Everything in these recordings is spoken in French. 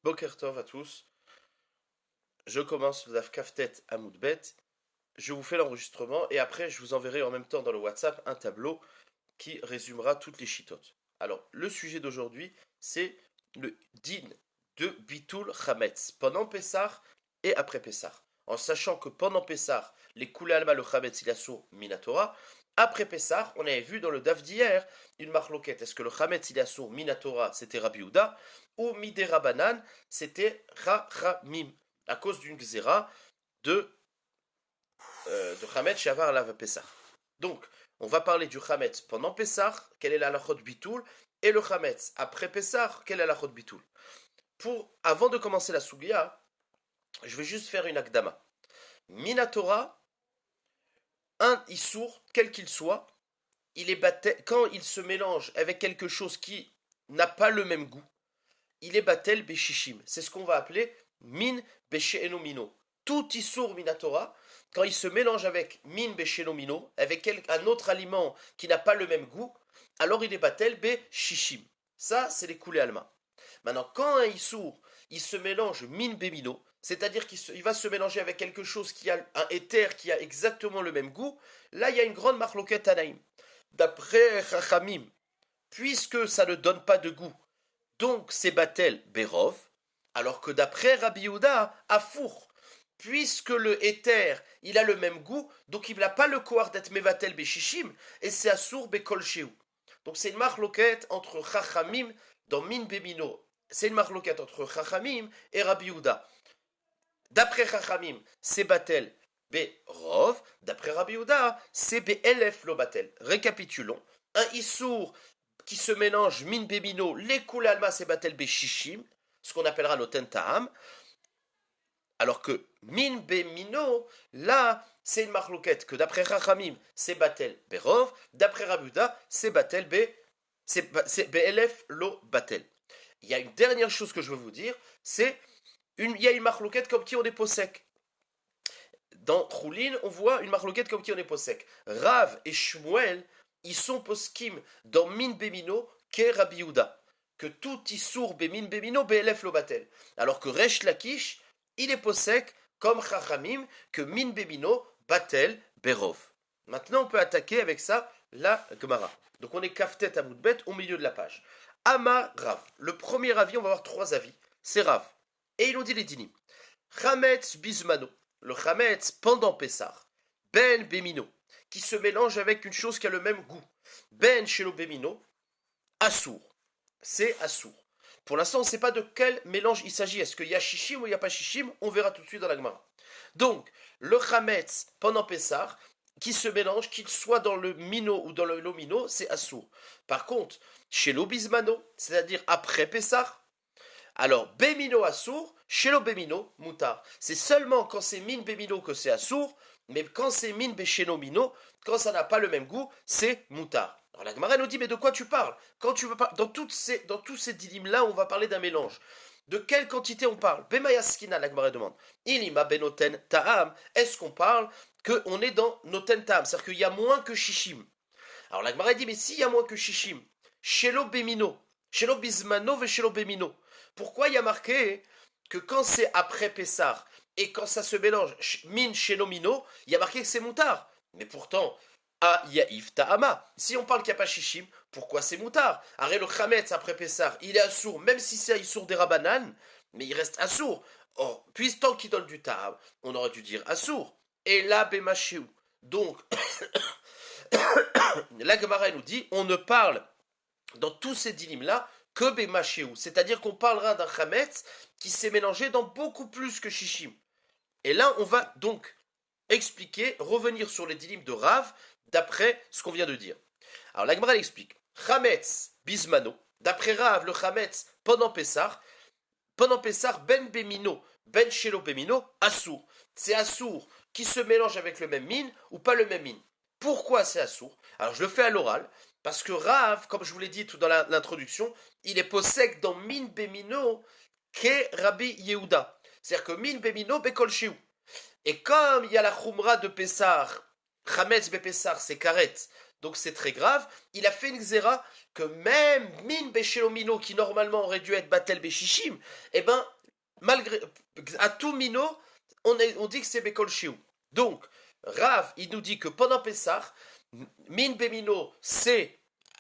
Boker Tov à tous. Je commence le Daf Kaftet Amoud Bet. Je vous fais l'enregistrement et après je vous enverrai en même temps dans le WhatsApp un tableau qui résumera toutes les chitotes. Alors, le sujet d'aujourd'hui, c'est le din de Bitul Chametz, pendant Pessah et après Pessah. En sachant que pendant Pessah, les Koulé Alma le Chametz il assour Minatora. Après Pessah, on avait vu dans le Daf d'hier une marloquette. Est-ce que le Chametz il assour Minatora, c'était Rabbi Houda, ou Midera Banan, c'était Chachamim, à cause d'une Gzera de Chametz Shavar Lav Pessah. Donc, on va parler du Chametz pendant Pessah, quelle est la halachot Bitoul, et le Chametz après Pessah, quelle est la halachot Bitoul. Avant de commencer la Sougia, je vais juste faire une akdama. Minatora, un Issour, quel qu'il soit, quand il se mélange avec quelque chose qui n'a pas le même goût, il est batel beshishim. C'est ce qu'on va appeler min beshe'enomino. Tout Issour Minatora, quand il se mélange avec min beshe'enomino, avec un autre aliment qui n'a pas le même goût, alors il est batel beshishim. Ça, c'est les koulé alma. Maintenant, quand un Issour, il se mélange min bemino, c'est-à-dire qu'il va se mélanger avec quelque chose qui a un éther qui a exactement le même goût, là il y a une grande marloquette anaïm. D'après Chachamim, puisque ça ne donne pas de goût, donc c'est batel berov, alors que d'après Rabbi Yehuda, afour, puisque le éther, il a le même goût, donc il n'a pas le koar d'être mevatel beshishim, et c'est assour bekol shehu. Donc c'est une marloquette entre Chachamim dans min bemino. C'est une marloquette entre Chachamim et Rabbi Yehuda. D'après Chachamim, c'est batel berov. D'après Rabbi Yehuda, c'est be'elef lo batel. Récapitulons. Un issour qui se mélange min bemino, les koulé alma, c'est batel beshishim, ce qu'on appellera noten ta'am. Alors que min bemino, là, c'est une marloquette que d'après Chachamim, c'est batel berov. D'après Rabbi Yehuda, c'est batel be'elef lo batel. Il y a une dernière chose que je veux vous dire, il y a une marloquette comme qui on est posek. Dans Troulin, on voit une marloquette comme qui on est posek. Rav et Shmuel, ils sont poskim dans min bemino ke Rabbi Yehuda. Que tout issour bemin bemino be'elef lo batel. Alors que Resh Lakish, il est posek comme Chachamim que min bemino batel berov. Maintenant, on peut attaquer avec ça la Gemara. Donc on est kaftet à moudbet au milieu de la page. Amar Rav. Le premier avis, on va avoir trois avis. C'est Rav. Et ils ont dit les dinim. Chametz bismano. Le chametz pendant Pessah. Ben bemino. Qui se mélange avec une chose qui a le même goût. Ben shelo bemino. Assour. C'est assour. Pour l'instant, on ne sait pas de quel mélange il s'agit. Est-ce qu'il y a shishim ou il n'y a pas shishim? On verra tout de suite dans la Gemara. Donc, le chametz pendant Pessah, qui se mélange, qu'il soit dans le mino ou dans le lomino, c'est assour. Par contre, chez l'obismano, c'est-à-dire après Pessah, alors bemino assour, chez l'obemino, moutar. C'est seulement quand c'est min bemino que c'est assour, mais quand c'est min besheno mino, quand ça n'a pas le même goût, c'est moutar. Alors la Gemara nous dit, mais de quoi tu parles? Quand tu veux pas, dans tous ces dilim-là, on va parler d'un mélange. De quelle quantité on parle? Bemayaskina, la Gemara demande. Ilima benoten ta'am. Est-ce qu'on parle qu'on est dans noten ta'am? C'est-à-dire qu'il y a moins que shishim. Alors la Gemara dit, mais s'il y a moins que shishim, shelo bemino, shelo bismano ve shelo bemino. Pourquoi il y a marqué que quand c'est après Pessah et quand ça se mélange min shelo mino, il y a marqué que c'est moutar? Mais pourtant, ah, yaif ta'ama. Si on parle qu'il n'y a pas shishim, pourquoi c'est moutar? Arrête le chametz après Pessah, il est assour, même si c'est assour des rabanan, mais il reste assour. Or, puis tant qu'il donne du ta'am, on aurait dû dire assour. Et là, bemachéou. Donc, la Gemara nous dit, on ne parle dans tous ces dilim-là que bemachéou. C'est-à-dire qu'on parlera d'un chametz qui s'est mélangé dans beaucoup plus que shishim. Et là, on va donc expliquer, revenir sur les dilim de Rav, d'après ce qu'on vient de dire. Alors la Gemara explique. Chametz bismano. D'après Rav, le chametz pendant Pessah, ben bemino, ben shelo bemino, assour. C'est assour qui se mélange avec le même mine ou pas le même mine. Pourquoi c'est assour? Alors je le fais à l'oral, parce que Rav, comme je vous l'ai dit tout dans l'introduction, il est possède dans min bemino ke Rabbi Yehuda. C'est-à-dire que min bemino bekol shehu. Et comme il y a la chumra de Pessah, Chametz be Pessah, c'est karet, donc c'est très grave. Il a fait une xéra que même min beshelomino, qui normalement aurait dû être batel beshishim, eh ben, malgré, à tout mino, on dit que c'est bekol shiu. Donc, Rav, il nous dit que pendant Pessah, min bemino, c'est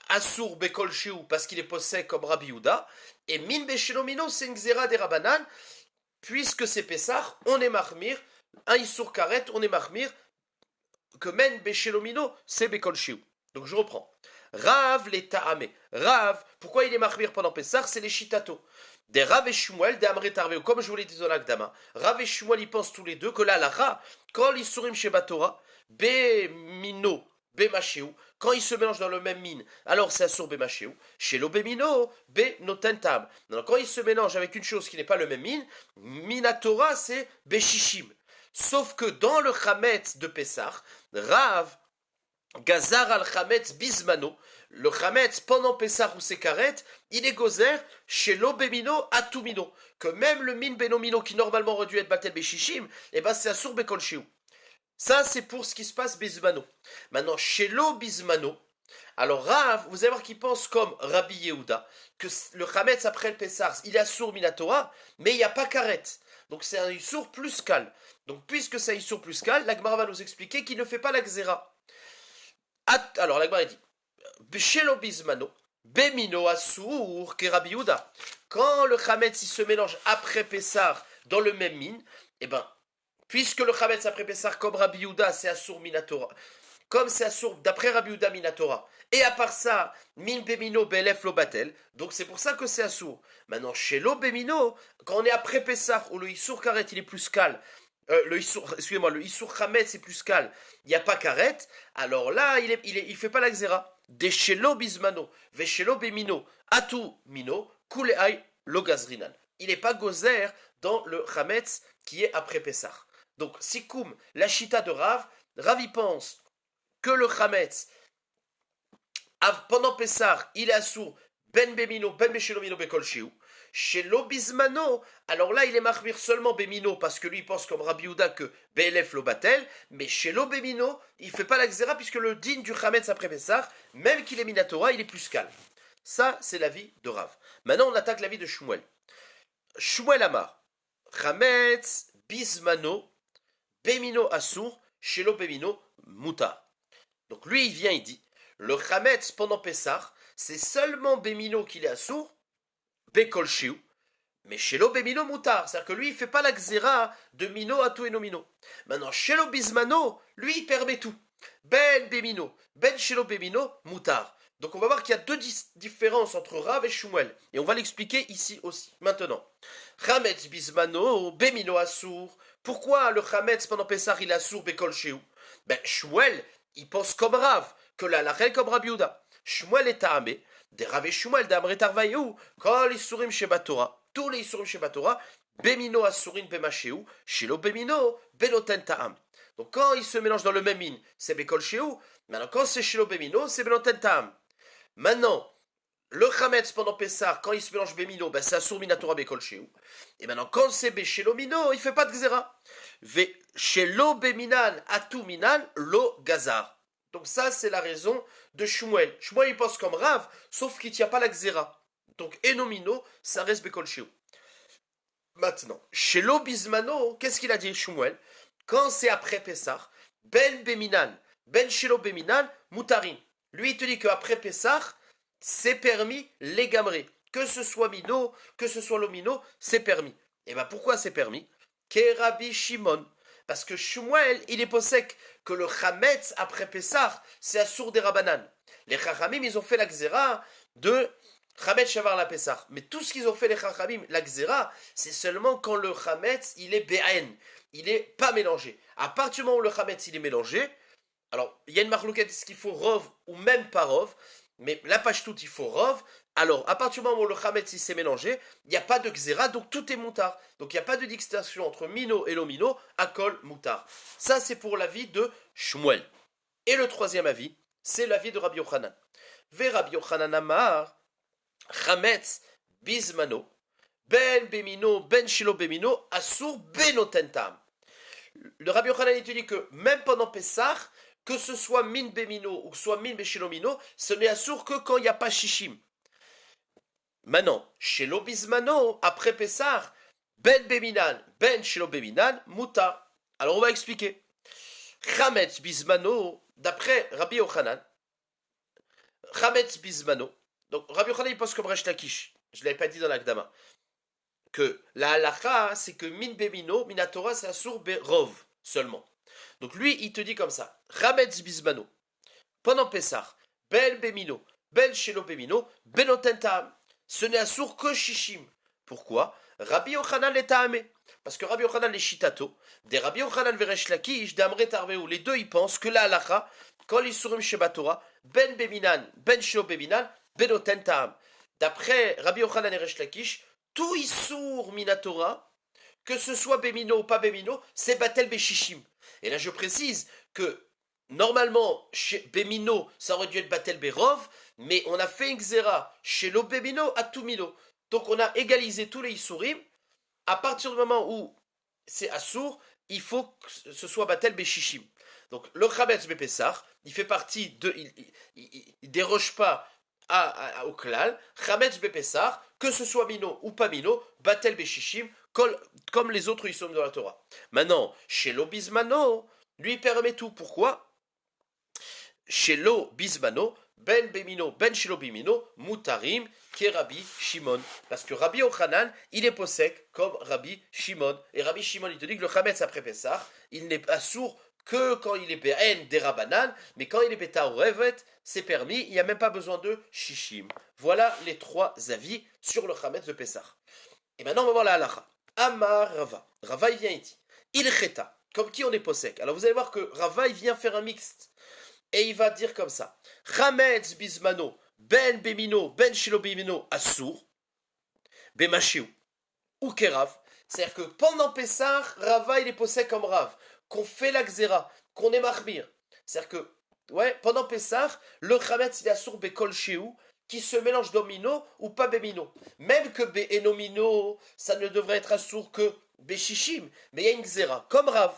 Assour bekol shiu parce qu'il est possède comme Rabbi Yehuda, et min beshelomino, c'est une xéra des Rabanan, puisque c'est Pessah, on est marmir, un Issour karet, on est marmir, que men beshelomino, c'est bekol shiu. Donc je reprends. Rav les ta'ame. Rav, pourquoi il est marmir pendant Pessah? C'est les shitato. Des Rav et Shmuel, des Amre Tarveo, comme je vous l'ai dit dans l'Akdama. Rav et Shmuel, ils pensent tous les deux que là, la Ra, quand l'Issurim Sheba Torah, Be Mino, Be Machéou, quand ils se mélangent dans le même mine, alors c'est Assur Be Machéou. Chez l'Obe Mino, Be Notentam. Quand ils se mélangent avec une chose qui n'est pas le même mine, Mina Torah, c'est Be Shishim. Sauf que dans le Chametz de Pessah, Rav, Gazar al Chametz Bismano, le Chametz pendant Pessah ou Sekaret, il est gozer chez l'Obemino à Tumino, que même le min benomino qui normalement aurait dû être Batel Beshishim, et ben c'est Assur Bekol Shiu. Ça c'est pour ce qui se passe Bismano. Maintenant chez l'Obismano, alors Rav, vous allez voir qu'il pense comme Rabbi Yehuda, que le Chametz après le Pessah, il est Assur Minatora, mais il n'y a pas Karet. Donc c'est un Issour plus cal. Donc puisque c'est un Issour plus cal, la Gemara va nous expliquer qu'il ne fait pas la Xéra. Alors la Gemara dit Shelo Bismano, Bemino Assour que Rabbi Yehuda. Quand le Chametz il se mélange après Pessah dans le même mine, eh ben, puisque le Chametz après Pessah, comme Rabbi Yehuda, c'est Assour Minatora, comme c'est Assour d'après Rabbi Yehuda Minatora, et à part ça, Min Bemino Belef Lobatel, donc c'est pour ça que c'est Assour. Maintenant, chez Bemino, quand on est après Pessah, où le Issour Karet il est plus cal, le Issour Chametz c'est plus cal, il n'y a pas Karet, alors là, il fait pas la Xéra. De Shelo Bismano, Veshelo Bemino, Atu Mino, Kuleai Logazrinan. Il n'est pas gozer dans le Chametz qui est après Pessah. Donc, Sikoum, la chita de Rav, Rav y pense que le Chametz, pendant Pessah, il est assourd Ben Bemino, Ben Beshelomino Bekol Shiu. Chez l'Obismano, alors là il est marmir seulement Bemino parce que lui il pense comme Rabbi Yehuda que Belef Lobatel, mais chez l'Obemino, il ne fait pas la Xéra puisque le din du Chametz après Pessah, même qu'il est Minatora, il est plus calme. Ça c'est l'avis de Rav. Maintenant on attaque l'avis de Shmuel. Shmuel Amar, Chametz, Bismano, Bemino Assour, chez l'Obemino, Muta. Donc lui il vient, il dit, le Chametz pendant Pessah, c'est seulement Bemino qu'il est Assour, Bekol Shiu, mais Shelo Bemino Mutar, c'est-à-dire que lui il fait pas la Xéra de Mino à tout et no Mino. Maintenant Shelo Bismano, lui il permet tout. Ben Bemino, Ben Shelo Bemino Mutar. Donc on va voir qu'il y a deux différences entre Rav et Shmuel, et on va l'expliquer ici aussi. Maintenant, Chametz Bismano, Bemino Assour. Pourquoi le Chametz pendant Pessah il est Assour Bekol Shiu? Ben Shmuel, il pense comme Rav, que la règle comme Rabbi Yehuda. Shmuel est Ta'amé. Des Rav et Shmuel, d'Amre Tarvaïou, quand les Isurim Sheba Torah, tous les Isurim Sheba Torah, Bemino Asurin Bemashéou, Shilo Bemino, Benoten Ta'am. Donc quand ils se mélangent dans le même mine, c'est Bekol Sheou, maintenant quand c'est Shilo Bemino, c'est Benoten Ta'am. Maintenant, le Chametz pendant Pessah, quand il se mélange Bemino, ben c'est Asur Minatora Bekol Sheou. Et maintenant quand c'est Beshelo Mino, il ne fait pas de Xéra. Shelo Beminan, Atu Minan, Lo Gazar. Donc ça, c'est la raison de Shmuel. Shmuel, il pense comme Rav, sauf qu'il ne tient pas la Xéra. Donc, Enomino, ça reste Bekol Shiu. Maintenant, chez l'Obismano, qu'est-ce qu'il a dit Shmuel? Quand c'est après Pessah, Ben Beminan, Ben Shelo Beminan, Mutarin. Lui, il te dit qu'après Pessah, c'est permis les gamrés. Que ce soit Mino, que ce soit l'Omino, c'est permis. Et bien pourquoi c'est permis? Kerabi Shimon. Parce que Shmuel, il est possèque que le Chametz après Pessah, c'est Assour des Rabanan. Les Chachamim, ils ont fait la Xéra de Chametz Shavar la Pessah. Mais tout ce qu'ils ont fait, les Chachamim, la Xéra, c'est seulement quand le Chametz, il est Be'en. Il n'est pas mélangé. À partir du moment où le Chametz, il est mélangé, alors, il y a une marloquette, est-ce qu'il faut Rov ou même pas Rov? Mais la page toute, il faut Rov. Alors, à partir du moment où le Chametz s'est mélangé, il n'y a pas de Xéra, donc tout est Moutar. Donc, il n'y a pas de distinction entre Mino et Lomino, Akol, Moutar. Ça, c'est pour l'avis de Shmuel. Et le troisième avis, c'est l'avis de Rabbi Yochanan. Ve Rabbi Yochanan Amar, Chametz, Bismano, Ben Bemino, Ben Shilo Bemino, Asur Benotentam. Le Rabbi Yochanan, il te dit que même pendant Pessah, que ce soit min bemino ou que ce soit min beshelomino, ce n'est assour que quand il n'y a pas shishim. Maintenant, shelo bismano, après Pessah, ben beminan, ben shelo beminan, muta. Alors on va expliquer. Chametz bismano, d'après Rabbi Yochanan, Chametz bismano. Donc Rabbi Yochanan il pense comme Resh Lakish. Je ne l'avais pas dit dans l'Akdama. Que la halacha, c'est que min bemino, minatora, c'est assour berov seulement. Donc lui, il te dit comme ça. Chametz bismano. Pendant Pessah, ben bemino, ben shelo bemino, benoten ta'am. Ce n'est assour que shishim. Pourquoi? Rabbi Yochanan est ta'amé. Parce que Rabbi Yochanan est shitato. Des Rabbi Yochanan veresh lakish, d'amre tarveu. Les deux, ils pensent que la halacha, quand l'isurim sheba Torah, ben beminan, ben shelo beminan, benoten ta'am. D'après Rabbi Yochanan et Resh Lakish, tout issour minatora, que ce soit bemino ou pas bemino, c'est batel beshishim. Et là, je précise que normalement, chez bemino, ça aurait dû être batel berov, mais on a fait une xéra chez lo bemino à tout mino. Donc on a égalisé tous les issourim. À partir du moment où c'est assour, il faut que ce soit batel beshishim. Donc le chametz bepessar, il fait partie de, il déroge pas au klal. Chametz bepessar, que ce soit mino ou pas mino, batel beshishim, comme les autres issourim de la Torah. Maintenant, chez lo bismano, lui permet tout. Pourquoi? Chez lo bismano, ben bemino, ben shelo bemino, mutarim, qui est Rabbi Shimon. Parce que Rabbi Yochanan, il est posek comme Rabbi Shimon. Et Rabbi Shimon, il te dit que le chametz après Pessah, il n'est pas sourd que quand il est be'en des rabanan, mais quand il est betaorevet, c'est permis, il n'y a même pas besoin de shishim. Voilà les trois avis sur le chametz de Pessah. Et maintenant, on va voir la halacha. Amar Rava. Rava, il vient ici. Il cheta. Comme qui on est posek. Alors vous allez voir que Rava, il vient faire un mixte. Et il va dire comme ça. Chametz bismano, ben bemino, ben shelo bemino, assour, bemashiu, ou kerav. C'est-à-dire que pendant Pessah, Rava, il est posé comme Rav. Qu'on fait la xéra, qu'on est mahmir. C'est-à-dire que, ouais, pendant Pessah, le chametz, il est assour bekol sheu, qui se mélange domino ou pas bemino. Même que be'enomino, ça ne devrait être assour que beshishim. Mais il y a une xéra, comme Rav.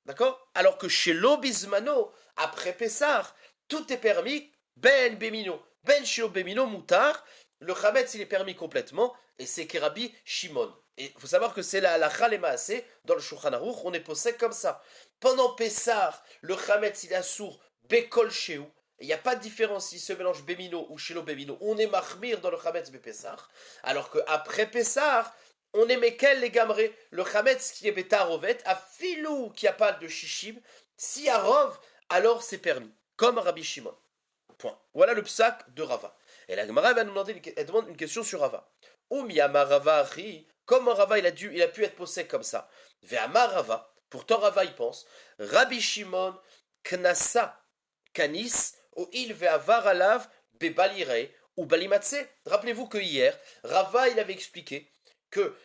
D'accord? Alors que chez l'obismano, après Pessah, tout est permis, ben bemino, ben shelo bemino mutar, le chametz il est permis complètement, et c'est Rabbi Shimon. Et il faut savoir que c'est la halacha le maaseh, dans le Shulchan Aruch, on est posé comme ça. Pendant Pessah, le chametz il est assour, bekol sheu, il n'y a pas de différence s'il se mélange bemino ou shelo bemino, on est mahmir dans le chametz bepessah, alors qu'après Pessah, on est mekel les gamrés, le chametz qui est betarovet, à filou qui a pas de shishim, si à rov, alors c'est permis, comme Rabbi Shimon. Point. Voilà le psak de Rava. Et la Gemara va nous demander, elle demande une question sur Rava. Umiyama Rava ri, comment Rava il a pu être posé comme ça? Ve'ama Rava, pourtant Rava il pense, Rabbi Shimon knasa kanis, ou il ve'avar alav bebalire ou balimatse. Rappelez-vous que hier, Rava il avait expliqué que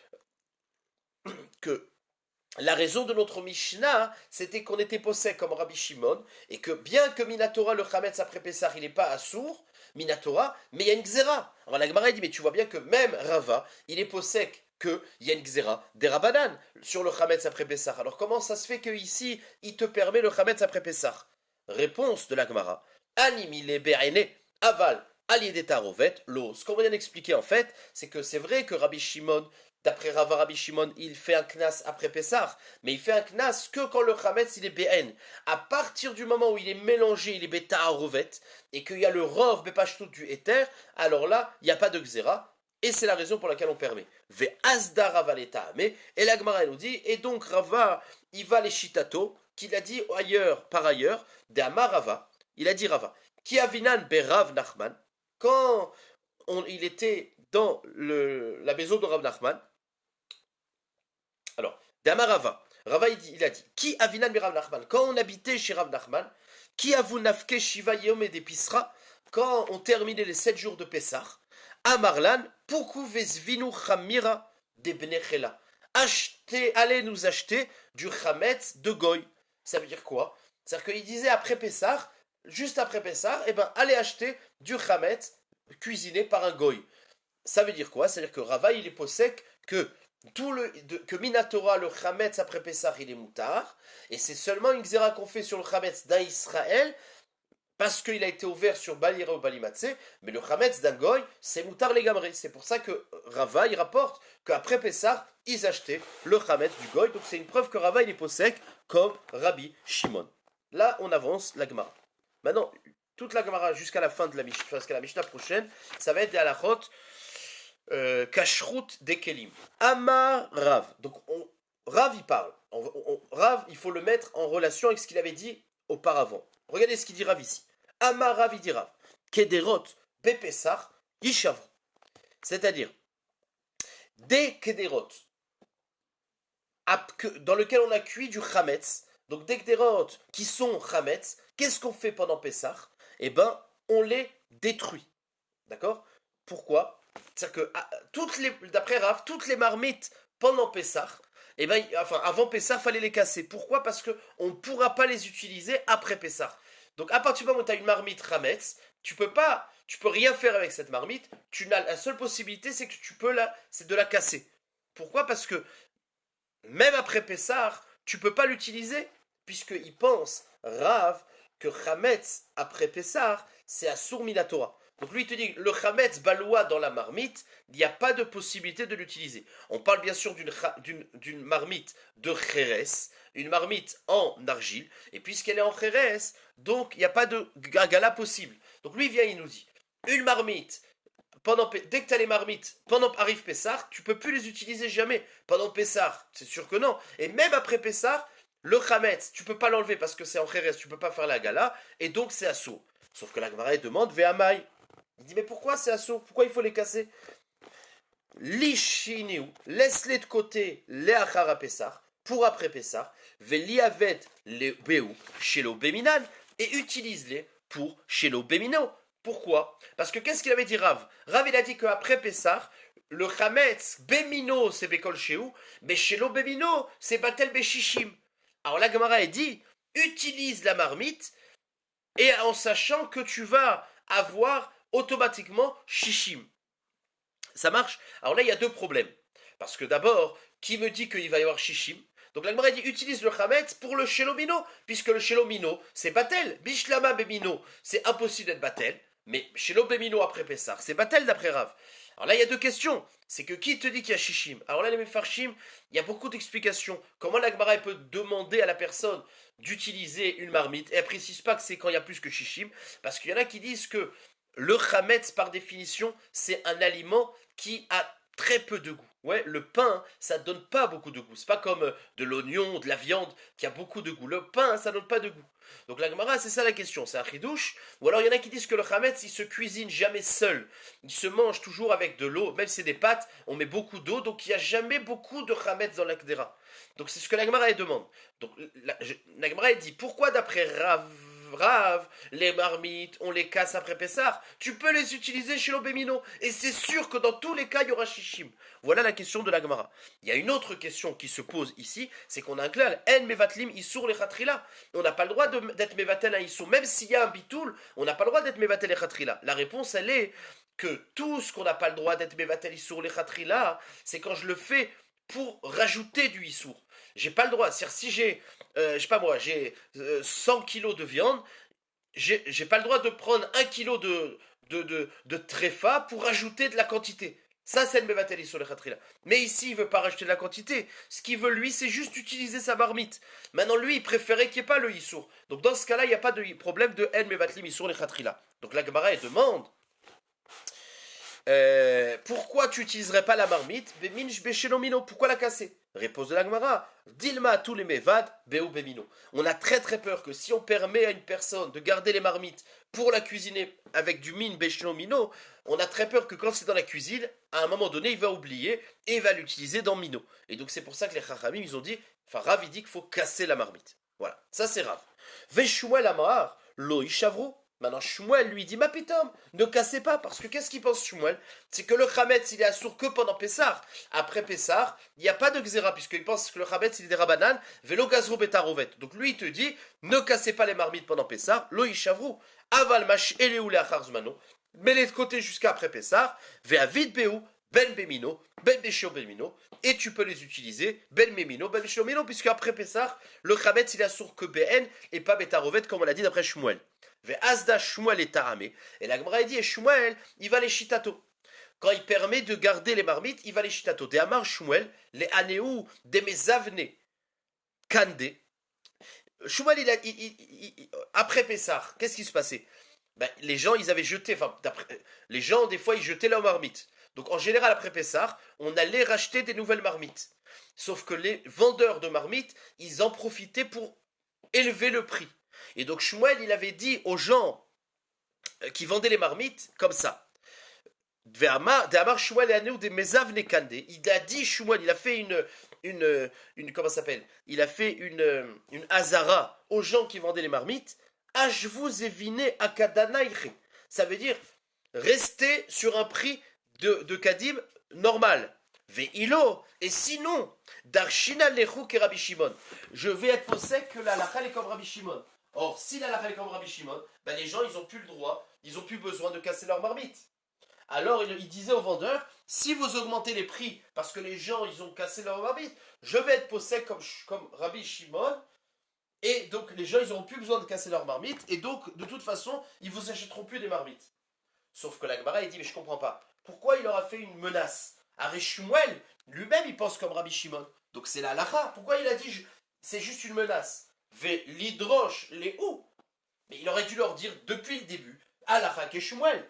la raison de notre Mishnah, c'était qu'on était posé comme Rabbi Shimon, et que bien que Minatora, le Chametz après Pessah, il n'est pas assour, Minatora, mais il y a une Xéra. Alors la Gemara dit, mais tu vois bien que même Rava, il est posé qu'il y a une Xéra des Rabanan sur le Chametz après Pessah. Alors comment ça se fait qu'ici, il te permet le Chametz après Pessah? Réponse de la Gemara, Animile Be'ene, Aval, Aliedeta Rovet, l'eau. Ce qu'on vient d'expliquer en fait, c'est que c'est vrai que Rabbi Shimon, d'après Rava Rabbi Shimon, il fait un knas après Pessah, mais il fait un knas que quand le chametz il est BN. À partir du moment où il est mélangé, il est bêta à rovet, et qu'il y a le rov bepashtout du éther, alors là, il n'y a pas de xéra, et c'est la raison pour laquelle on permet. Ve asda Rava mais et la Gemara nous dit, et donc Rava, il va les shitato, qu'il a dit ailleurs, par ailleurs, de Amar Rava, il a dit Rava, qui avinan berav Nachman, quand il était dans la maison de Rav Nachman, alors, d'Amar Rava, Rava il a dit, qui avinan berav Nachman, quand on habitait chez Rav Nachman, qui avu nafke shiva yom et pisra, quand on terminait les 7 jours de Pessah, Amarlan, poukou vezvinu chamira de bnechela, allez nous acheter du chametz de goy. Ça veut dire quoi? C'est-à-dire qu'il disait après Pessah, juste après Pessah, eh ben, allez acheter du chametz cuisiné par un goy. Ça veut dire quoi? C'est-à-dire que Rava, il est possèque que que Minatora, le Chametz après Pessah, il est moutar, et c'est seulement une xéra qu'on fait sur le Chametz d'un Israël, parce qu'il a été ouvert sur Balira ou Balimatse, mais le Chametz d'un Goy, c'est moutar les gamrés. C'est pour ça que Rava, il rapporte qu'après Pessah, ils achetaient le Chametz du Goy, donc c'est une preuve que Rava, il est possèque comme Rabbi Shimon. Là, on avance la Gemara. Maintenant, toute la Gemara jusqu'à la fin de la Mishnah, jusqu'à la Mishnah prochaine, ça va être des halachot kashrut des kelim. Amar Rav. Donc, Rav, il parle. Rav, il faut le mettre en relation avec ce qu'il avait dit auparavant. Regardez ce qu'il dit Rav ici. Amar Rav, il dit Rav. Kederot bepesach yishavru. C'est-à-dire, des kederot dans lequel on a cuit du chametz, donc des kederot qui sont chametz, qu'est-ce qu'on fait pendant Pessah? Eh bien, on les détruit. D'accord? Pourquoi? C'est-à-dire que, d'après Rav, toutes les marmites pendant Pessah, eh ben, enfin, avant Pessah, il fallait les casser. Pourquoi? Parce qu'on ne pourra pas les utiliser après Pessah. Donc, à partir du moment où tu as une marmite Hametz, tu peux rien faire avec cette marmite. La seule possibilité, c'est que c'est de la casser. Pourquoi? Parce que, même après Pessah, tu ne peux pas l'utiliser, puisqu'il pense, Rav, que Hametz, après Pessah, c'est à Minatora. Donc lui, il te dit, le Chametz baloua dans la marmite, il n'y a pas de possibilité de l'utiliser. On parle bien sûr d'une marmite de Kheres, une marmite en argile, et puisqu'elle est en Kheres, donc il n'y a pas de gala possible. Donc lui, il nous dit, une marmite, dès que tu as les marmites, pendant arrive Pessah, tu ne peux plus les utiliser jamais. Pendant Pessah, c'est sûr que non. Et même après Pessah, le Chametz, tu ne peux pas l'enlever parce que c'est en Kheres, tu ne peux pas faire la gala, et donc c'est assourd. Sauf que la Gemara demande, Ve'amai. Il dit, mais pourquoi c'est assourd? Pourquoi il faut les casser? Lishiniu, laisse-les de côté, les achara Pessah, pour après Pessah, veliavet les beu, shelo beminan, et utilise-les pour shelo bemino. Pourquoi? Parce que qu'est-ce qu'il avait dit Rav? Rav, il a dit qu'après Pessah, le chametz bemino, c'est bekol sheu, mais shelo bemino, c'est batel beshishim. Alors la Gemara a dit, utilise la marmite, et en sachant que tu vas avoir automatiquement shishim. Ça marche? Alors là, il y a deux problèmes. Parce que d'abord, qui me dit qu'il va y avoir shishim? Donc la Gemara dit, utilise le chametz pour le shelomino, puisque le shelomino, c'est batel. Bishlama bemino, c'est impossible d'être batel. Mais shelo bemino après Pessah, c'est batel d'après Rav. Alors là, il y a deux questions. C'est que qui te dit qu'il y a shishim? Alors là, les mefarshim, il y a beaucoup d'explications. Comment la Gemara peut demander à la personne d'utiliser une marmite? Et elle précise pas que c'est quand il y a plus que shishim, parce qu'il y en a qui disent que le chametz, par définition, c'est un aliment qui a très peu de goût. Ouais, le pain, ça donne pas beaucoup de goût. C'est pas comme de l'oignon, de la viande, qui a beaucoup de goût. Le pain, ça donne pas de goût. Donc la Gemara, c'est ça la question. C'est un chidouche. Ou alors il y en a qui disent que le chametz, il se cuisine jamais seul. Il se mange toujours avec de l'eau. Même si c'est des pâtes, on met beaucoup d'eau. Donc il n'y a jamais beaucoup de chametz dans la kdera. Donc c'est ce que la Gemara demande. Donc la Gemara dit, pourquoi d'après Rav, les marmites, on les casse après Pessah, tu peux les utiliser chez l'obémino. Et c'est sûr que dans tous les cas, il y aura shishim. Voilà la question de la Gemara. Il y a une autre question qui se pose ici, c'est qu'on a un clair, en mevatlim isur le chatrila. On n'a pas le droit d'être mevatel à isur. Même s'il y a un bitoul, on n'a pas le droit d'être mevatel et chatrila. La réponse, elle est que tout ce qu'on n'a pas le droit d'être mevatel isur le chatrila, c'est quand je le fais pour rajouter du isur. J'ai pas le droit. C'est-à-dire si j'ai, je sais pas moi, j'ai 100 kilos de viande, j'ai pas le droit de prendre 1 kilo de tréfa pour rajouter de la quantité. Ça, c'est le mevateli sur le khatrila. Mais ici, il veut pas rajouter de la quantité. Ce qu'il veut, lui, c'est juste utiliser sa marmite. Maintenant, lui, il préférait qu'il n'y ait pas le issour. Donc, dans ce cas-là, il n'y a pas de problème de en mevatli sur le khatrila. Donc, la Gemara, elle demande pourquoi tu n'utiliserais pas la marmite? Pourquoi la casser? Réponse de la Gemara, Dilma tous les mevad, beu bemino. On a très très peur que si on permet à une personne de garder les marmites pour la cuisiner avec du min mino, on a très peur que quand c'est dans la cuisine, à un moment donné, il va oublier et il va l'utiliser dans mino. Et donc c'est pour ça que les chachamim, ils ont dit, enfin Rav, il dit qu'il faut casser la marmite. Voilà, ça c'est Rav. Veshmuel amar, lo ishavro. Maintenant, Shmuel lui dit, ma pitom, ne cassez pas, parce que qu'est-ce qu'il pense Shmuel? C'est que le chametz, il est assourd que pendant Pessah. Après Pessah, il n'y a pas de xéra, puisqu'il pense que le chametz, il est des rabanan, velo gazro betarovet. Donc lui, il te dit, ne cassez pas les marmites pendant Pessah, lo ishavru, aval mash eleoule achar zmano, mets-les de côté jusqu'à après Pessah, ve'avid beu, ben bemino, ben beshio bemino, et tu peux les utiliser ben memino, ben beshio bemino, puisque après Pessah, le chametz il a sourd que ben et pas betarovet, comme on l'a dit d'après Shmuel. Ve asda Shmuel et taramé, et la Gemara dit, et Shmuel, il va les shitato. Quand il permet de garder les marmites, il va les shitato. De Amar Shmuel, les anéou, des mezavne, kande. Shmuel, après Pessah, qu'est-ce qui se passait? Ben, les gens, ils avaient jeté, les gens, des fois, ils jetaient leurs marmites. Donc, en général, après Pessah, on allait racheter des nouvelles marmites. Sauf que les vendeurs de marmites, ils en profitaient pour élever le prix. Et donc, Shmuel, il avait dit aux gens qui vendaient les marmites comme ça. Il a dit Shmuel, il a fait comment ça s'appelle? Il a fait une hazara aux gens qui vendaient les marmites. Ça veut dire rester sur un prix de kadim normal. Ve'ilo, et sinon, darshina lechu ke Rabbi Shimon. Je vais être possède que la halakha est comme Rabbi Shimon. Or, si la halakha est comme Rabbi Shimon, ben les gens, ils n'ont plus le droit, ils n'ont plus besoin de casser leur marmite. Alors, il disait aux vendeurs, si vous augmentez les prix parce que les gens, ils ont cassé leur marmite, je vais être possède comme Rabbi Shimon. Et donc, les gens, ils n'auront plus besoin de casser leur marmite. Et donc, de toute façon, ils vous achèteront plus des marmites. Sauf que la Gemara, il dit, mais je comprends pas. Pourquoi il leur a fait une menace? Aré Shmuel, lui-même, il pense comme Rabbi Shimon. Donc, c'est la halakha. Pourquoi il a dit, c'est juste une menace? Ve l'hydroche, les ou. Mais il aurait dû leur dire, depuis le début, halakha ke Shmuel.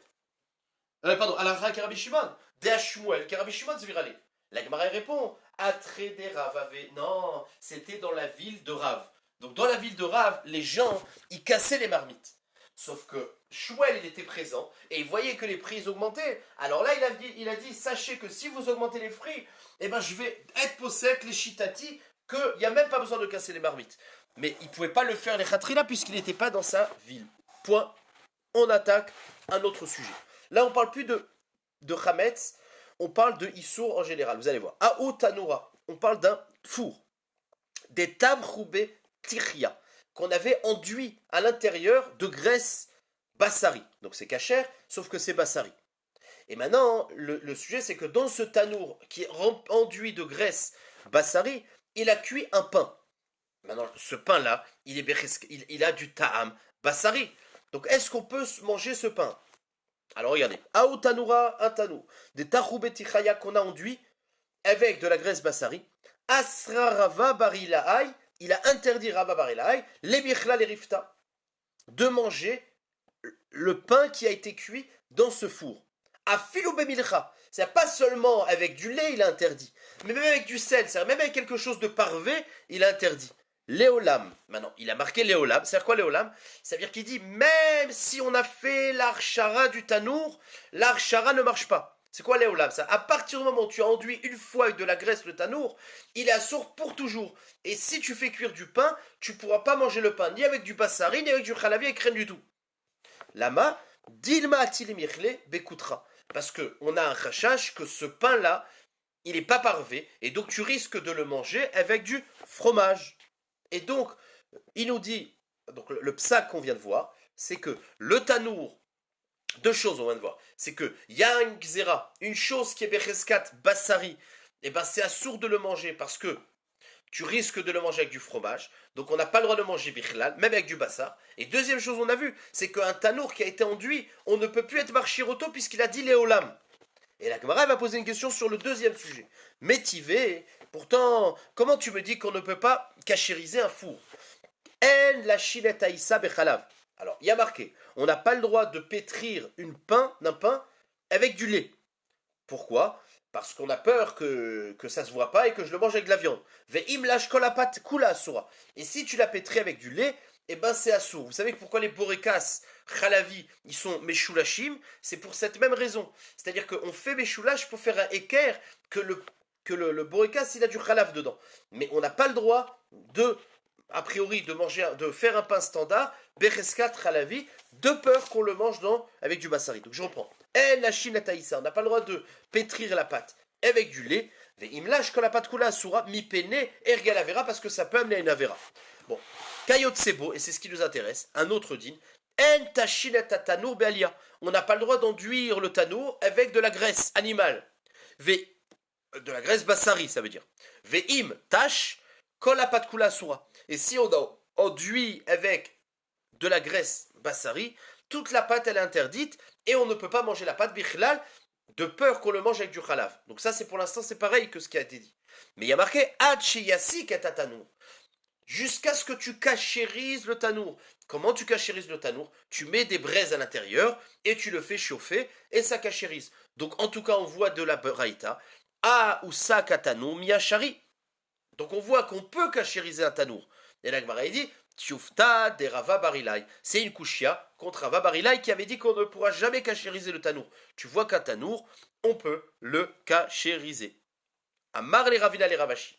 Halakha ke Rabbi Shimon. De Shmuel ke Rabbi Shimon, c'est viralé. La Gemara répond, Atre de Rav. Non, c'était dans la ville de Rav. Donc dans la ville de Rav, les gens, ils cassaient les marmites. Sauf que Shmuel, il était présent et il voyait que les prix augmentaient. Alors là, il a dit, sachez que si vous augmentez les prix, eh ben, je vais être possède les shitati, qu'il n'y a même pas besoin de casser les marmites. Mais il ne pouvait pas le faire les khatrila puisqu'il n'était pas dans sa ville. Point. On attaque un autre sujet. Là, on ne parle plus de chametz, on parle de issour en général. Vous allez voir. Aou Tanoura, on parle d'un four. Des tabroubé tiria, qu'on avait enduit à l'intérieur de graisse bassari. Donc c'est cachère, sauf que c'est bassari. Et maintenant, le sujet, c'est que dans ce tanour qui est enduit de graisse bassari, il a cuit un pain. Maintenant, ce pain-là, il a du ta'am bassari. Donc est-ce qu'on peut manger ce pain? Alors regardez, Aou Tanoura, un tanour, des taroubé tiria qu'on a enduit avec de la graisse bassari, Asra Rava Barilaï, il a interdit Rava Barilaï, les bichla les rifta, de manger le pain qui a été cuit dans ce four. A filobé milcha, c'est pas seulement avec du lait il a interdit, mais même avec du sel, c'est-à-dire même avec quelque chose de parvé, il a interdit. Léolam, maintenant il a marqué Léolam, c'est-à-dire quoi Léolam? C'est-à-dire qu'il dit même si on a fait l'archara du tanour, l'archara ne marche pas. C'est quoi l'éolam ça? À partir du moment où tu as enduit une fois avec de la graisse le tanour, il est assourd pour toujours. Et si tu fais cuire du pain, tu ne pourras pas manger le pain ni avec du bassari, ni avec du khalavi, avec rien du tout. Lama, dilma atilimichle bekoutra. Parce qu'on a un rachage que ce pain-là, il n'est pas parvé, et donc tu risques de le manger avec du fromage. Et donc, il nous dit, donc le psak qu'on vient de voir, c'est que le tanour, deux choses on vient de voir, c'est que y a un xéra, une chose qui est becheskat bassari, et ben c'est assourd de le manger parce que tu risques de le manger avec du fromage, donc on n'a pas le droit de manger bichlal, même avec du bassar. Et deuxième chose on a vu, c'est qu'un tanour qui a été enduit, on ne peut plus être marchiroto puisqu'il a dit léolam. Et la Gemara va poser une question sur le deuxième sujet. Métivé, pourtant, comment tu me dis qu'on ne peut pas cachériser un four? En la chilet aïssa bechalav. Alors, il y a marqué, on n'a pas le droit de pétrir d'un pain avec du lait. Pourquoi? Parce qu'on a peur que ça ne se voit pas et que je le mange avec de la viande. Ve'im lash kolapat kula asura. Et si tu l'as pétri avec du lait, eh ben c'est assour. Vous savez pourquoi les borekas, khalavi, ils sont meshulashim? C'est pour cette même raison. C'est-à-dire qu'on fait meshulash pour faire un équerre que le borekas, il a du khalav dedans. Mais on n'a pas le droit a priori, de faire un pain standard, bereskat khalavi, de peur qu'on le mange avec du bassari. Donc je reprends. En la shinataïsa, on n'a pas le droit de pétrir la pâte avec du lait. Ve'imlash quand la pâte coula asura, mi pene ergalavera, parce que ça peut amener à une avera. Bon, kayot sebo, et c'est ce qui nous intéresse, un autre din. En tashinata tanour bealia, on n'a pas le droit d'enduire le tanour avec de la graisse animale. de la graisse bassari, ça veut dire. Ve'im tash kol apatkula asura. Et si on enduit avec de la graisse bassari, toute la pâte elle est interdite et on ne peut pas manger la pâte bichlal de peur qu'on le mange avec du khalav. Donc ça c'est pour l'instant c'est pareil que ce qui a été dit. Mais il y a marqué ad sheyasik et tatanour. Jusqu'à ce que tu cachérises le tanour. Comment tu cachérises le tanour? Tu mets des braises à l'intérieur et tu le fais chauffer et ça cachérise. Donc en tout cas on voit de la braïta. A ou sa katanour miyashari. Donc on voit qu'on peut cachériser un tanour. Et la Gemara dit Tioufta de Rava Barilai. C'est une kushia contre Rava Barilai qui avait dit qu'on ne pourra jamais cachériser le tanour. Tu vois qu'un tanour, on peut le cachériser. Amar les Ravina les Ravashi.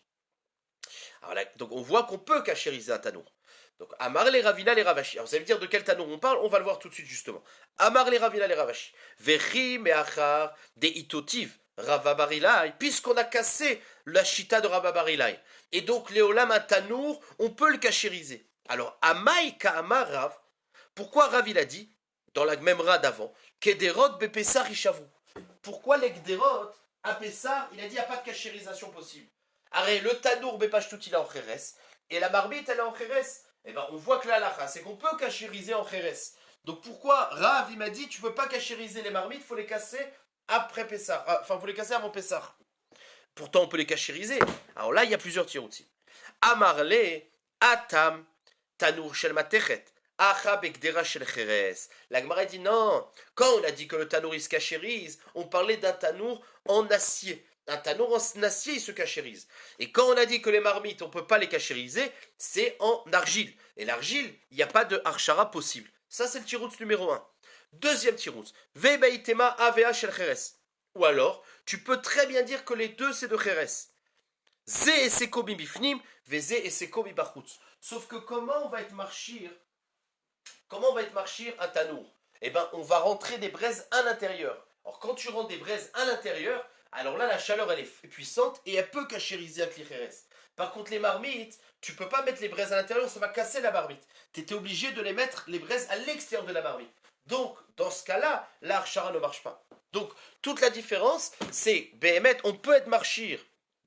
Alors là, donc on voit qu'on peut cachériser un tanour. Donc Amar les Ravina les Ravashi. Alors vous allez me dire de quel tanour on parle, on va le voir tout de suite justement. Amar les Ravina les Ravashi. Vechi meachar de itotiv Rava Barilai. Puisqu'on a cassé la chita de Rava Barilai. Et donc Léolam un tanour, on peut le cachériser. Alors Amai Ka'amar Rav. Pourquoi Rav il a dit, dans la même rade d'avant, Kederot bepessar ishavu. Pourquoi les Kederot à Pessar, il a dit il n'y a pas de cachérisation possible. Arrête, le tanour bepach tout il est en kheres, et la marmite elle est en kheres. Eh ben on voit que la lacha, c'est qu'on peut cachériser en kheres. Donc pourquoi Rav il m'a dit tu peux pas cachériser les marmites, il faut les casser après Pessar. Enfin, il faut les casser avant Pessar. Pourtant on peut les cachériser. Alors là il y a plusieurs tiroutim. Amarle atam tanour shel matechet. La Gemara dit non. Quand on a dit que le tanour il se cachérise, on parlait d'un tanour en acier. Un tanour en acier il se cachérise. Et quand on a dit que les marmites on peut pas les cachériser, c'est en argile. Et l'argile, il n'y a pas de archara possible. Ça c'est le tiroutz numéro 1. Deuxième tiroutz. Vebaitema avea shel cheres. Ou alors, tu peux très bien dire que les deux c'est de cheres. Ze eseko bibifnim, veze eseko bibachutz. Sauf que comment on va être marchir un tanour? Eh bien, on va rentrer des braises à l'intérieur. Alors, quand tu rentres des braises à l'intérieur, alors là, la chaleur, elle est puissante et elle peut cachériser un clichérès. Par contre, les marmites, tu peux pas mettre les braises à l'intérieur, ça va casser la marmite. Tu étais obligé de les mettre, les braises, à l'extérieur de la marmite. Donc, dans ce cas-là, l'archara ne marche pas. Donc, toute la différence, c'est, Béhémet, on peut être marchir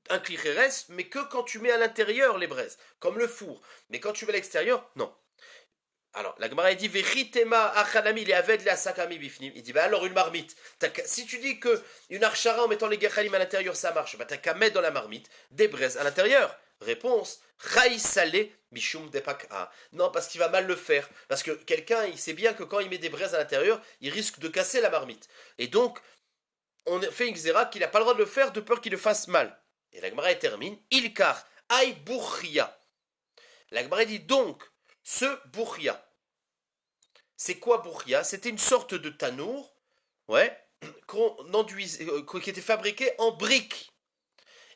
un clichérès, mais que quand tu mets à l'intérieur les braises, comme le four. Mais quand tu mets à l'extérieur, non. Alors, la Gemara dit Vechitema achanami li aved le asakami bifnim. Il dit bah alors une marmite. Si tu dis que une archara en mettant les gechalim à l'intérieur ça marche, bah t'as qu'à mettre dans la marmite des braises à l'intérieur. Réponse Chaï salé bishum depaka. Non, parce qu'il va mal le faire. Parce que quelqu'un, il sait bien que quand il met des braises à l'intérieur, il risque de casser la marmite. Et donc, on fait une xéra qu'il n'a pas le droit de le faire de peur qu'il le fasse mal. Et la Gemara termine Ilkar ay bourria. La Gemara dit donc. Ce bourria, c'est quoi bourria? C'était une sorte de tanour, qu'on enduisait, qui était fabriqué en briques.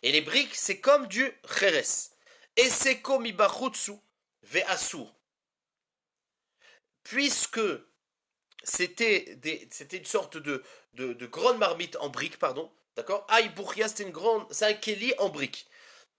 Et les briques, c'est comme du cheres. Et c'est comme ibachutsu ve'asur. Puisque c'était une sorte de grande marmite en briques, pardon, d'accord? Aïe bourria, c'est un keli en briques.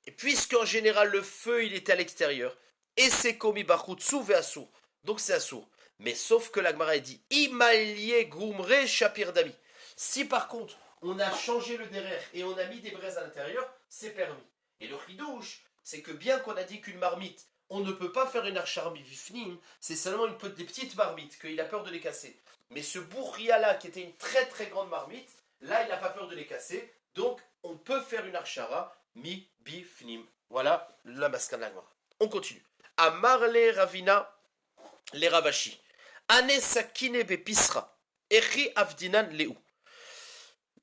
Et puisqu'en général le feu il était à l'extérieur. Et c'est comme Ibachutsu ve'asur. Donc c'est assour. Mais sauf que la Gemara dit Imalie goumre shapir dami. Si par contre on a changé le derrière et on a mis des braises à l'intérieur, c'est permis. Et le chidouche, c'est que bien qu'on a dit qu'une marmite, on ne peut pas faire une archarbi vifnim, c'est seulement des petites marmites, qu'il a peur de les casser. Mais ce bourria là, qui était une très très grande marmite, là il n'a pas peur de les casser. Donc on peut faire une archara mi bifnim. Voilà la masque de la Gemara. On continue. Amarle Ravina les Ravashi. Ane sakine bepisra. Echi avdinan leu.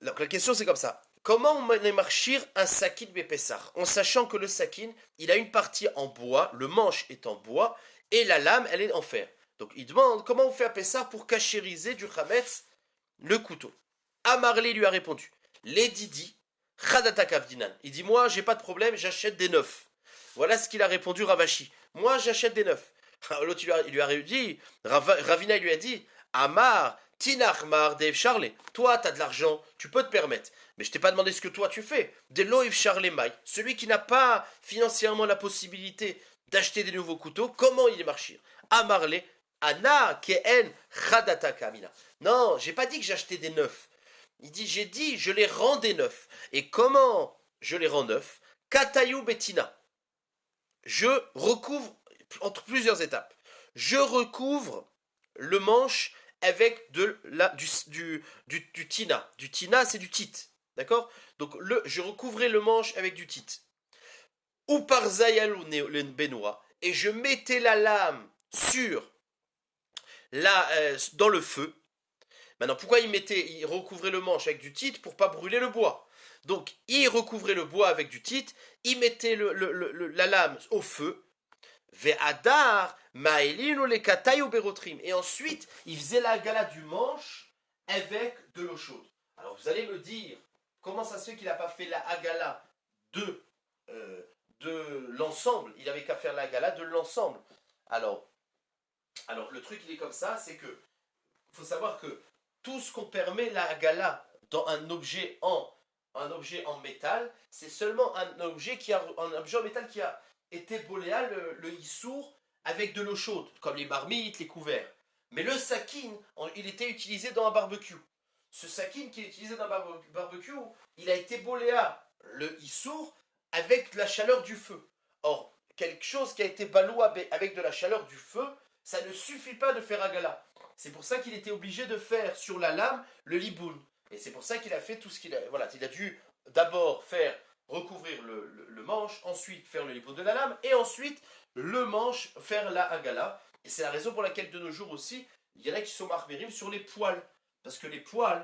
Donc la question c'est comme ça. Comment on marchir un sakin bepessar? En sachant que le sakin, il a une partie en bois, le manche est en bois, et la lame, elle est en fer. Donc il demande comment on fait à Pessar pour cachériser du chametz le couteau. Amarle lui a répondu. Les Didi, chadatak avdinan. Il dit moi j'ai pas de problème, j'achète des neufs. Voilà ce qu'il a répondu Ravashi. Moi, j'achète des neufs. L'autre, il lui a dit, Ravina lui a dit, Amar, Tinachmar, Dave Charlet. Toi, t'as de l'argent, tu peux te permettre. Mais je t'ai pas demandé ce que toi tu fais. De Loïv Charlet Maï, celui qui n'a pas financièrement la possibilité d'acheter des nouveaux couteaux, comment il est marchir? Amarle, Ana, Keen, Khadata Kamina. Non, j'ai pas dit que j'achetais des neufs. Il dit, j'ai dit, je les rendais neufs. Et comment je les rends neufs? Katayou betina. Je recouvre, entre plusieurs étapes, je recouvre le manche avec du tina. Du tina, c'est du tit. D'accord? Donc, je recouvrais le manche avec du tit. Ou par zayalou benoua. Et je mettais la lame dans le feu. Maintenant, pourquoi il recouvrait le manche avec du tit? Pour pas brûler le bois. Donc, il recouvrait le bois avec du tit, il mettait la lame au feu, ve'adar ma'elinu le katay berotrim. Et ensuite, il faisait la gala du manche avec de l'eau chaude. Alors, vous allez me dire, comment ça se fait qu'il n'a pas fait la hagala de l'ensemble? Il avait qu'à faire la hagala de l'ensemble. Alors, le truc, il est comme ça, c'est que, il faut savoir que tout ce qu'on permet la hagala dans un objet en métal, c'est seulement un objet en métal qui a été boléa, le issour, avec de l'eau chaude, comme les marmites, les couverts. Mais le sakin, il était utilisé dans un barbecue. Ce sakin qui est utilisé dans un barbecue, il a été boléa, le issour, avec la chaleur du feu. Or, quelque chose qui a été balou avec de la chaleur du feu, ça ne suffit pas de faire agala. C'est pour ça qu'il était obligé de faire sur la lame le liboun. Et c'est pour ça qu'il a fait tout ce qu'il a. Voilà, il a dû d'abord recouvrir le manche, ensuite faire le liboun de la lame, et ensuite le manche faire la hagala. Et c'est la raison pour laquelle de nos jours aussi, il y en a qui sont marmérim sur les poêles. Parce que les poêles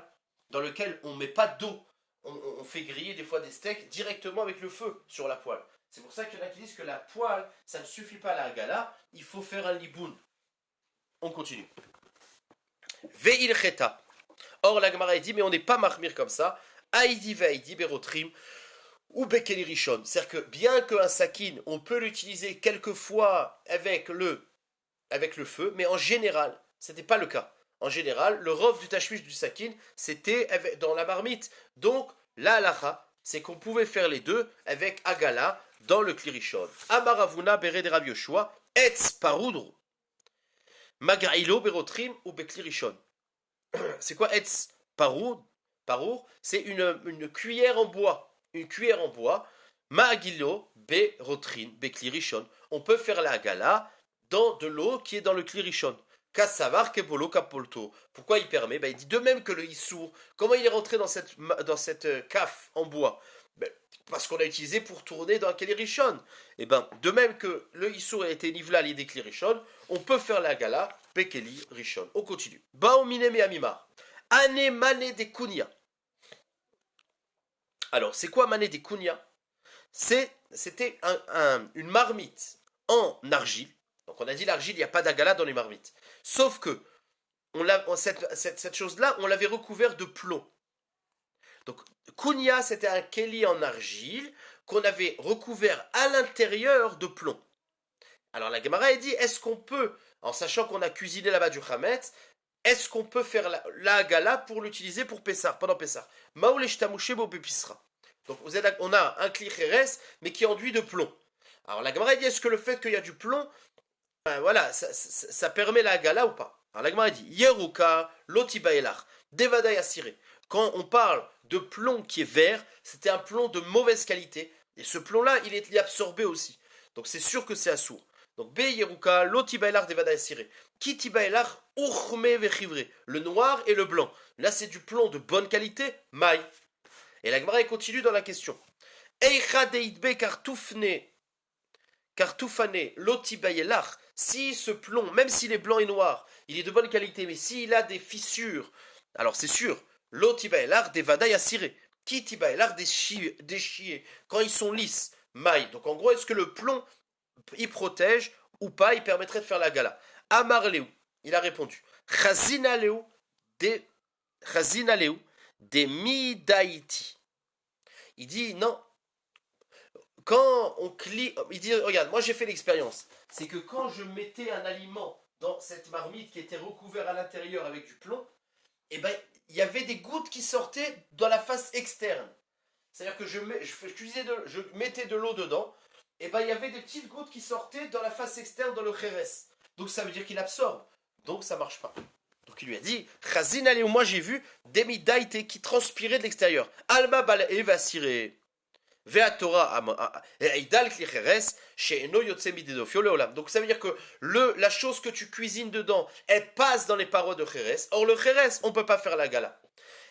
dans lesquels on ne met pas d'eau, on fait griller des fois des steaks directement avec le feu sur la poêle. C'est pour ça qu'il y en a qui disent que la poêle, ça ne suffit pas à la hagala, il faut faire un liboun. On continue. Ve'il cheta. Or, la Gemara dit, mais on n'est pas marmir comme ça. Aïdi ve'aïdi berotrim ou bekeli rishon. C'est-à-dire que bien qu'un sakin, on peut l'utiliser quelquefois avec le feu, mais en général, ce n'était pas le cas. En général, le rov du tashmish du sakin, c'était dans la marmite. Donc, la halacha, c'est qu'on pouvait faire les deux avec agala dans le klirishon. Amaravuna bere de Rav Yoshua, etz parudru. Magailo berotrim ou bekli rishon. C'est quoi etz parour? Parour, c'est une cuillère en bois. Une cuillère en bois. Magilo berotrim bekli rishon. On peut faire la hagala dans de l'eau qui est dans le kli rishon. Kassavar kebolo kapolto. Pourquoi il permet? Il dit de même que le issour. Comment il est rentré dans cette caf en bois? Parce qu'on l'a utilisé pour tourner dans un kli rishon. Et de même que le issour a été nivelé à l'idée kli rishon, on peut faire la gala bekeli rishon. On continue. Baomine me amima. Ane mane de kunya. Alors, c'est quoi mane de kunya? C'était une marmite en argile. Donc, on a dit l'argile, il n'y a pas d'agala dans les marmites. Sauf que cette chose-là, on l'avait recouvert de plomb. Donc, kunya, c'était un keli en argile qu'on avait recouvert à l'intérieur de plomb. Alors, la Gemara a dit, est-ce qu'on peut, en sachant qu'on a cuisiné là-bas du chametz, est-ce qu'on peut faire la hagala pour l'utiliser pour Pessah, pendant Pessah? Maoul eshtamouché bo bepisra. Donc, on a un kli cheres, mais qui est enduit de plomb. Alors, la Gemara a dit, est-ce que le fait qu'il y a du plomb, voilà, ça permet la hagala ou pas? Alors, la Gemara a dit, yeruka lotibaelach, devada yasire. Quand on parle de plomb qui est vert, c'était un plomb de mauvaise qualité. Et ce plomb-là, il est absorbé aussi. Donc c'est sûr que c'est assour. Donc be yeruka lo tibaelar devada yasire. Ki tibaelar urme vechivre. Le noir et le blanc. Là, c'est du plomb de bonne qualité, maï. Et la Gemara continue dans la question. Eicha deitbe kartoufane lo tibaelar. Si ce plomb, même s'il est blanc et noir, il est de bonne qualité, mais s'il a des fissures, alors c'est sûr, lo tibaelar devada yasire. Ki tibaelar déchié. Quand ils sont lisses, maï. Donc en gros, est-ce que le plomb, il protège ou pas? Il permettrait de faire la gala. Amar Léou, il a répondu. Chazina Léou de midaïti. Il dit non. Quand on il dit regarde, moi j'ai fait l'expérience. C'est que quand je mettais un aliment dans cette marmite qui était recouverte à l'intérieur avec du plomb, il y avait des gouttes qui sortaient dans la face externe. C'est-à-dire que je mettais de l'eau dedans, et il y avait des petites gouttes qui sortaient dans la face externe, dans le khéres. Donc ça veut dire qu'il absorbe. Donc ça marche pas. Donc qui lui a dit Chazin allez, moi j'ai vu des midaïté qui transpiraient de l'extérieur. Alma balae vasire. Vea Torah Eidal klicheres she'eno yotze midedofio leolam. Donc ça veut dire que la chose que tu cuisines dedans, elle passe dans les parois de Cheres. Or le Cheres, on peut pas faire la gala.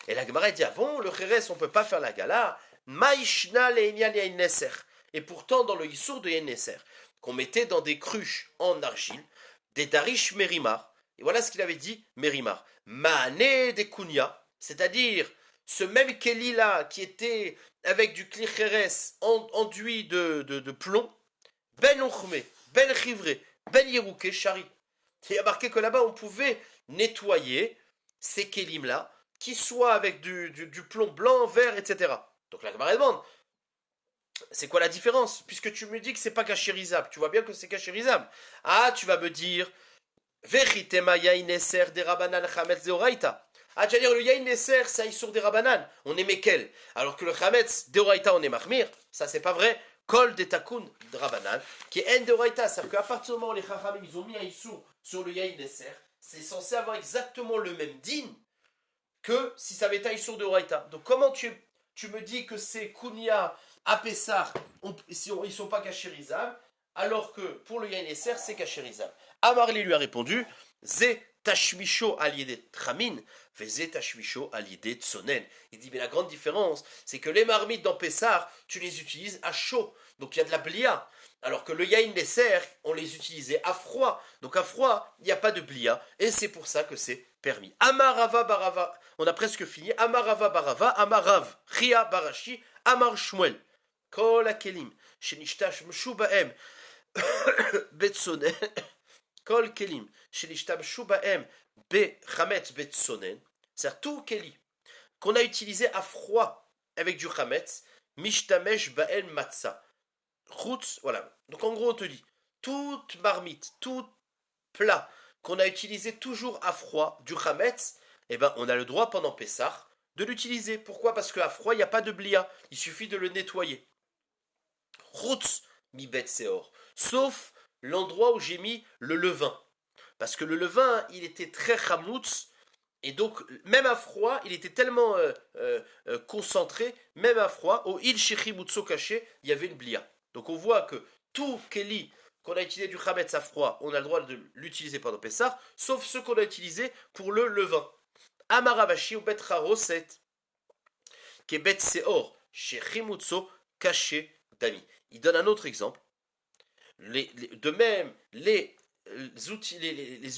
Et la Gemara dit ah bon, le Cheres, on peut pas faire la gala. Maishna le'inyan yain neser. Et pourtant dans le Issour de yain neser, qu'on mettait dans des cruches en argile, des darish merimar. Et voilà ce qu'il avait dit merimar. Maane de kunya, c'est-à-dire ce même Kéli là qui était avec du klicheres enduit de plomb, ben ochme, ben chivre, ben yerouke, chari. Il y a marqué que là-bas on pouvait nettoyer ces kélim là, qui soient avec du plomb blanc, vert, etc. Donc la Gemara demande, c'est quoi la différence? Puisque tu me dis que c'est pas cachérisable, tu vois bien que c'est cachérisable. Ah, tu vas me dire, vechitema yaïneser de rabanan chametz de oraita. Ah, tu vas dire, le yaïn neser, c'est Aïssour des Rabanan. On est Mekel. Alors que le Chametz de Oraïta, on est Mahmir. Ça, c'est pas vrai. Kol de Takun de Rabanan, qui est N de Oraïta. C'est-à-dire qu'à partir du moment où les Chachamim, ils ont mis Aïssour sur le yaïn neser, c'est censé avoir exactement le même din que si ça avait été Aïssour de Oraïta. Donc, comment tu me dis que c'est Kounia à Pessah, ils sont pas cachérisables, alors que pour le yaïn neser, c'est cachérisable. Amarli lui a répondu, Zé Tashmisho allié Tramin, faisait Tashmisho allié Tsonen. Il dit, mais la grande différence, c'est que les marmites dans Pessar, tu les utilises à chaud. Donc il y a de la blia. Alors que le yaïn Nesser, on les utilisait à froid. Donc à froid, il n'y a pas de blia. Et c'est pour ça que c'est permis. Amarava Barava, on a presque fini. Amarava Barava, Amarav, Chia Barashi, Amar Shmuel. Kol Akelim, Shenishtash Mshubaem, Betsonen. Kol kelim, shenishtabshu ba'em be-chametz betsonen, c'est-à-dire tout keli qu'on a utilisé à froid avec du chametz, mishtamesh ba'el matzah. Chutz, voilà. Donc en gros on te dit, toute marmite, tout plat qu'on a utilisé toujours à froid, du chametz, eh ben on a le droit pendant Pessah de l'utiliser. Pourquoi? Parce qu'à froid il n'y a pas de blia, il suffit de le nettoyer. Chutz mi bet seor, sauf l'endroit où j'ai mis le levain. Parce que le levain, il était très chamoutz, et donc, même à froid, il était tellement concentré, même à froid, au il shechimutso caché, il y avait une blia. Donc on voit que tout keli qu'on a utilisé du chametz à froid, on a le droit de l'utiliser pendant Pessah, sauf ceux qu'on a utilisé pour le levain. Amaravashi ou bet charoset, qui bet seor, shechimutso caché dami. Il donne un autre exemple. De même, les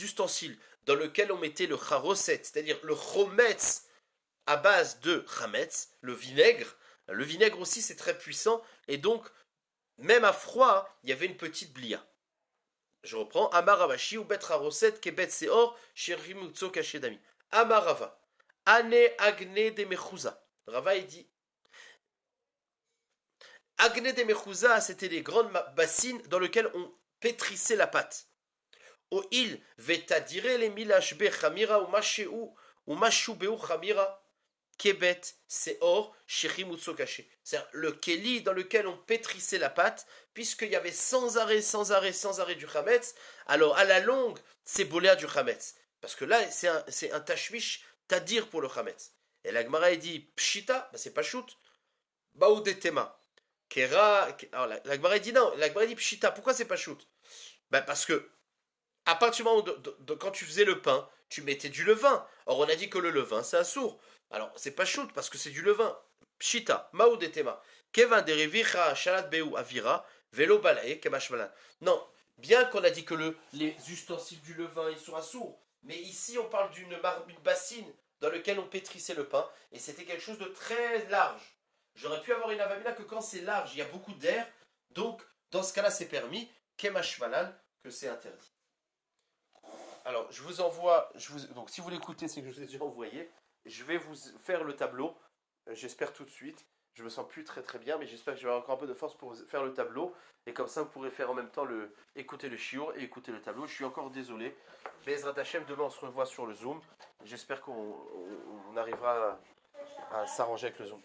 ustensiles dans lesquels on mettait le charoset, c'est-à-dire le chometz à base de chametz, le vinaigre aussi c'est très puissant, et donc même à froid, il y avait une petite blia. Je reprends, Amaravashi ou bet charoset kebet seor sherimutso kashedami. Amarava, ane agne de mechouza. Rava il dit, Agne de Mechouza, c'était les grandes bassines dans lesquelles on pétrissait la pâte. O il vetadire les milashbe chamira ou mashubeu chamira kebet seor shirimutso caché. C'est-à-dire le keli dans lequel on pétrissait la pâte, puisqu'il y avait sans arrêt du chametz. Alors à la longue, c'est boléa du chametz. Parce que là, c'est un tashmish tadir pour le chametz. Et la Gemara dit pshita, c'est pas shoot. Baoudetema. Alors la Gemara dit non, la Gemara dit pshita, pourquoi c'est pas shoot? Parce que à partir du moment où quand tu faisais le pain, tu mettais du levain. Or on a dit que le levain c'est assour. Alors c'est pas shoot parce que c'est du levain. Pshita, maou detema. Kevin derivicha shalat beu avira, velo balae kemashmalan. Non, bien qu'on a dit que les ustensiles du levain ils sont assourds, mais ici on parle d'une bassine dans laquelle on pétrissait le pain, et c'était quelque chose de très large. J'aurais pu avoir une avamina que quand c'est large, il y a beaucoup d'air, donc dans ce cas-là c'est permis, kemashmalan, que c'est interdit. Alors je vous envoie, donc si vous l'écoutez c'est que je vous ai déjà envoyé, je vais vous faire le tableau, j'espère tout de suite. Je me sens plus très très bien, mais j'espère que je vais avoir encore un peu de force pour faire le tableau. Et comme ça, vous pourrez faire en même temps écouter le shiur et écouter le tableau. Je suis encore désolé. Bezrat Hashem, demain on se revoit sur le Zoom. J'espère qu'on arrivera à s'arranger avec le Zoom.